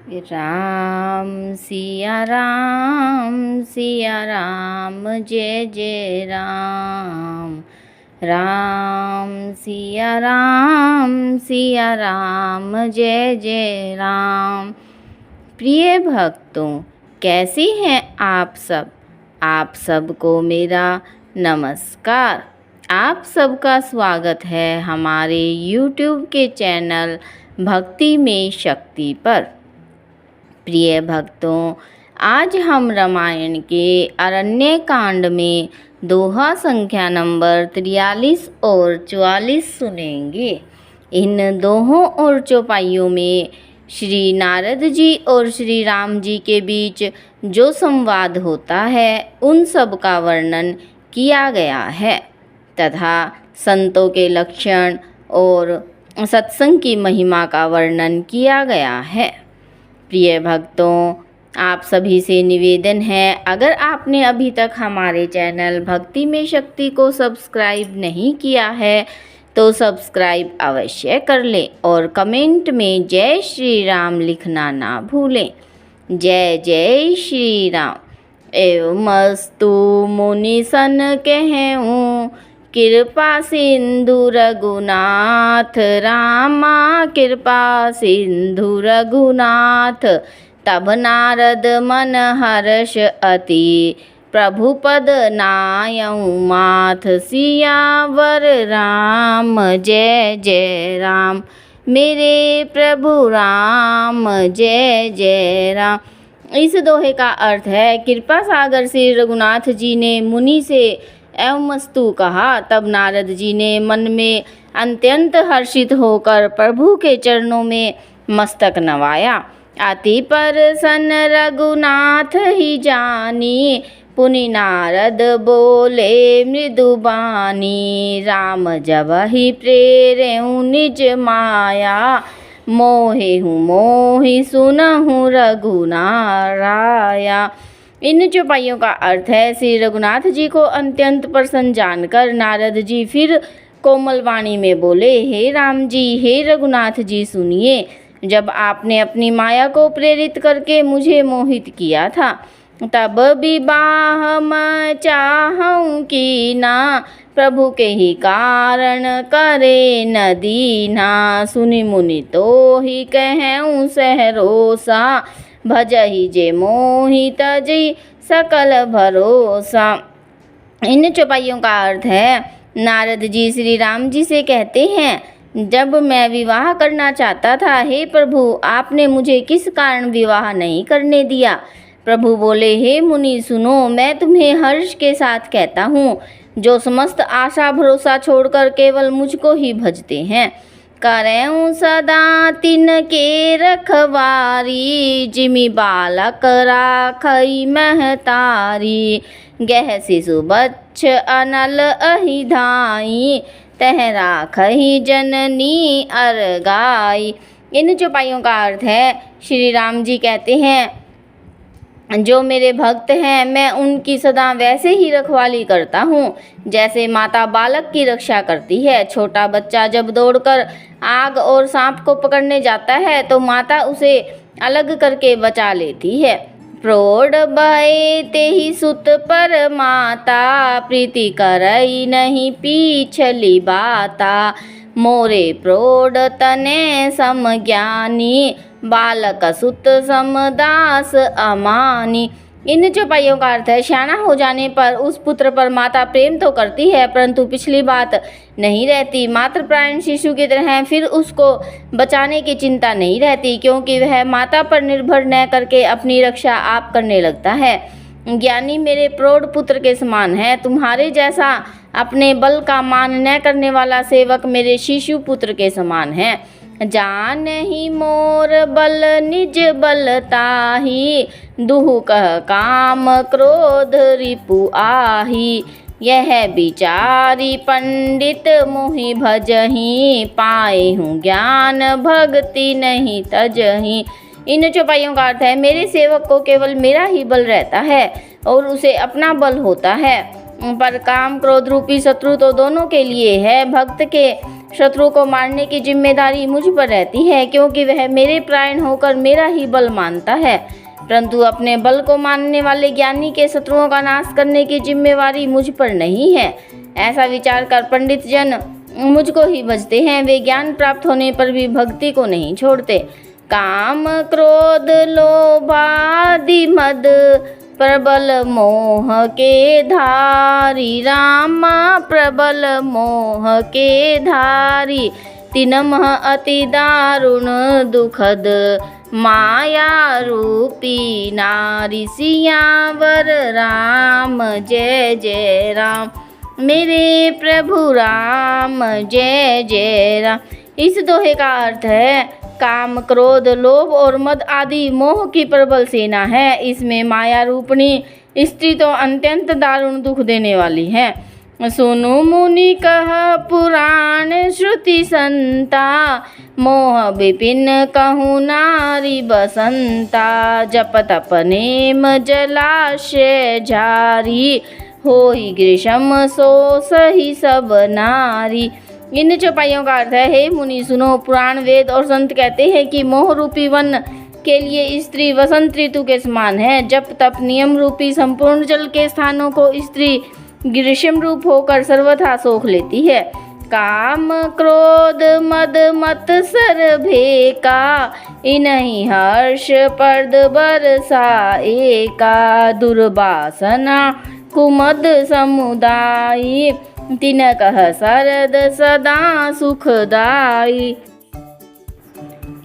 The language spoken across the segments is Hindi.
राम सिया राम जय जय राम। राम सिया राम जय जय राम। प्रिय भक्तों, कैसे हैं आप सब? आप सबको मेरा नमस्कार। आप सबका स्वागत है हमारे YouTube के चैनल भक्ति में शक्ति पर। प्रिय भक्तों, आज हम रामायण के अरण्य कांड में दोहा संख्या नंबर 43 और 44 सुनेंगे। इन दोहों और चौपाइयों में श्री नारद जी और श्री राम जी के बीच जो संवाद होता है उन सब का वर्णन किया गया है तथा संतों के लक्षण और सत्संग की महिमा का वर्णन किया गया है। प्रिय भक्तों, आप सभी से निवेदन है, अगर आपने अभी तक हमारे चैनल भक्ति में शक्ति को सब्सक्राइब नहीं किया है तो सब्सक्राइब अवश्य कर लें और कमेंट में जय श्री राम लिखना ना भूलें। जय जय श्री राम। एवमस्तु मुनि सन कहूँ, कृपा सिंधु रघुनाथ रामा, कृपा सिंधु रघुनाथ। तब नारद मन हर्ष अति, प्रभु पद नायऊ माथ। सियावर राम जय जय राम, मेरे प्रभु राम जय जय राम। इस दोहे का अर्थ है, कृपा सागर श्री रघुनाथ जी ने मुनि से एवमस्तु कहा, तब नारद जी ने मन में अत्यंत हर्षित होकर प्रभु के चरणों में मस्तक नवाया। अति प्रसन्न रघुनाथ ही जानी, पुनि नारद बोले मृदु बानी। राम जब ही प्रेरेऊ निज माया, मोहि सुनहु रघुनाराया। इन चौपाइयों का अर्थ है, श्री रघुनाथ जी को अत्यंत प्रसन्न जानकर नारद जी फिर कोमल वाणी में बोले, हे राम जी, हे रघुनाथ जी सुनिए। जब आपने अपनी माया को प्रेरित करके मुझे मोहित किया था, तब विवाह मैं चाहूँ कि ना, प्रभु के ही कारण करे न दीना। सुनि मुनि तो ही कहूँ सहरोसा, भजहि जे मोहि तजि सकल भरोसा। इन चौपाइयों का अर्थ है, नारद जी श्री राम जी से कहते हैं, जब मैं विवाह करना चाहता था, हे प्रभु, आपने मुझे किस कारण विवाह नहीं करने दिया? प्रभु बोले, हे मुनि सुनो, मैं तुम्हें हर्ष के साथ कहता हूँ, जो समस्त आशा भरोसा छोड़कर केवल मुझको ही भजते हैं। करें सदा तिन के रखवारी, जिमि बालक राखई महतारी। गह शिशु बच्छ अनल अहि धाई, तह राखही जननी अरगाई। इन चौपाइयों का अर्थ है, श्री राम जी कहते हैं, जो मेरे भक्त हैं मैं उनकी सदा वैसे ही रखवाली करता हूँ जैसे माता बालक की रक्षा करती है। छोटा बच्चा जब दौड़कर आग और सांप को पकड़ने जाता है तो माता उसे अलग करके बचा लेती है। प्रौढ़ भय तेहि सुत पर माता, प्रीति करई नहीं पीछली बाता। मोरे प्रौढ़ तने समज्ञानी, बालक सुत समदास अमानी। इन चौपाइयों का अर्थ है, श्याना हो जाने पर उस पुत्र पर माता प्रेम तो करती है परंतु पिछली बात नहीं रहती। मातृप्राण शिशु की तरह फिर उसको बचाने की चिंता नहीं रहती, क्योंकि वह माता पर निर्भर न करके अपनी रक्षा आप करने लगता है। ज्ञानी मेरे प्रौढ़ पुत्र के समान है। तुम्हारे जैसा अपने बल का मान न करने वाला सेवक मेरे शिशु पुत्र के समान है। जान ही मोर बल निज बलताही, दुहु कह काम क्रोध रिपु आही। यह विचारी पंडित मोहि भजही, पाए हूँ ज्ञान भक्ति नहीं तजही। इन चौपाइयों का अर्थ है, मेरे सेवक को केवल मेरा ही बल रहता है और उसे अपना बल होता है, पर काम क्रोध रूपी शत्रु तो दोनों के लिए है। भक्त के शत्रु को मारने की जिम्मेदारी मुझ पर रहती है, क्योंकि वह मेरे प्राण होकर मेरा ही बल मानता है। परंतु अपने बल को मानने वाले ज्ञानी के शत्रुओं का नाश करने की जिम्मेवारी मुझ पर नहीं है। ऐसा विचार कर पंडित जन मुझको ही भजते हैं। वे ज्ञान प्राप्त होने पर भी भक्ति को नहीं छोड़ते। काम क्रोध लोभ आदि मद प्रबल मोह के धारी, रामा प्रबल मोह के धारी। तिनमह अति दारुण दुखद माया रूपी नारी। सियावर राम जय जय राम, मेरे प्रभु राम जय जय राम। इस दोहे का अर्थ है, काम क्रोध लोभ और मद आदि मोह की प्रबल सेना है। इसमें माया रूपणी स्त्री तो अत्यंत दारुण दुख देने वाली है। सुनु मुनि कह पुराण श्रुति संता, मोह विपिन कहूँ नारी बसंता। जप तप नेम जलाशय झारी, होई ग्रीष्म सो सही सब नारी। इन चौपाइयों का अर्थ है, हे मुनि सुनो, पुराण वेद और संत कहते हैं कि मोह रूपी वन के लिए स्त्री वसंत ऋतु के समान है। जप तप नियम रूपी संपूर्ण जल के स्थानों को स्त्री ग्रीष्म रूप होकर सर्वथा सोख लेती है। काम क्रोध मद मत सर भेका, इन्हीं हर्ष पर्द बरसाए का। दुर्वासना कुमद समुदायी, तिन कह शरद सदा सुखदाई।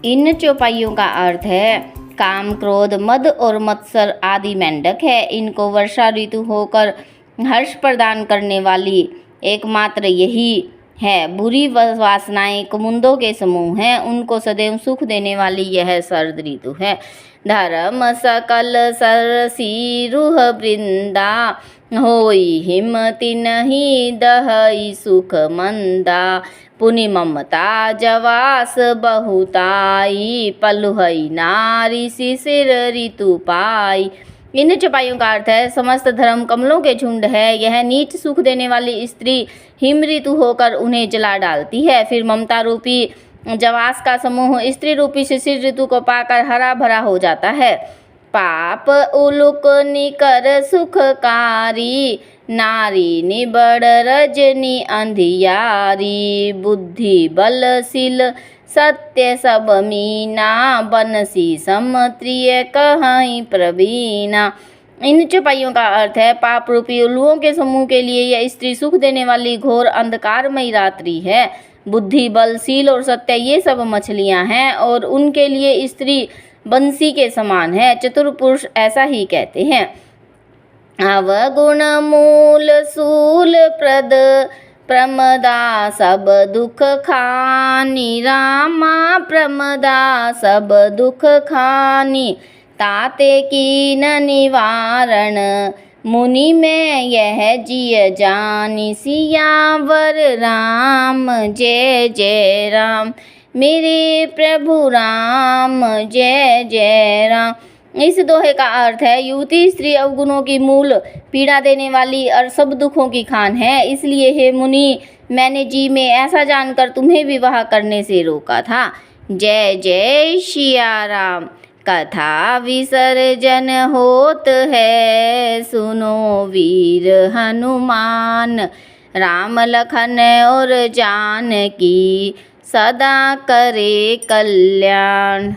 इन चौपाइयों का अर्थ है, काम क्रोध मद और मत्सर आदि मेंढक है। इनको वर्षा ऋतु होकर हर्ष प्रदान करने वाली एकमात्र यही है। बुरी वासनाएं कुमुदों के समूह हैं, उनको सदैव सुख देने वाली यह शरद ऋतु है। धर्म सकल सरसी रूह वृंदा, होई हिमति नहीं दहई सुख मंदा। पुनि ममता जवास बहुताई, पलुहई नारी शिशिर ऋतु पाई। इन चौपाइयों का अर्थ है, समस्त धर्म कमलों के झुंड है। यह नीच सुख देने वाली स्त्री हिम ऋतु होकर उन्हें जला डालती है। फिर ममता रूपी जवास का समूह स्त्री रूपी शिशिर ऋतु को पाकर हरा भरा हो जाता है। पाप उलुक निकर सुखकारी, नारी निबड़ रजनी अंधियारी। बुद्धि बलशील सत्य सब मीना, बनसी समत्रिय कहीं प्रवीणा। इन चौपाइयों का अर्थ है, पाप रूपी उल्लुओं के समूह के लिए यह स्त्री सुख देने वाली घोर अंधकारमयी रात्रि है। बुद्धि बलशील और सत्य ये सब मछलियां हैं और उनके लिए स्त्री बंसी के समान है। चतुर पुरुष ऐसा ही कहते हैं। अवगुण मूल सूल प्रद, प्रमदा सब दुख खानी। रामा प्रमदा सब दुख खानी, ताते की न निवारण। मुनि में यह जिय जानी, सियावर राम जय जय राम, मेरे प्रभु राम जय जय राम। इस दोहे का अर्थ है, युवती स्त्री अवगुणों की मूल पीड़ा देने वाली और सब दुखों की खान है। इसलिए हे मुनि, मैंने जी में ऐसा जानकर तुम्हें विवाह करने से रोका था। जय जय सिया राम। कथा विसर्जन होत है, सुनो वीर हनुमान। राम लखन और जानकी, सदा करे कल्याण।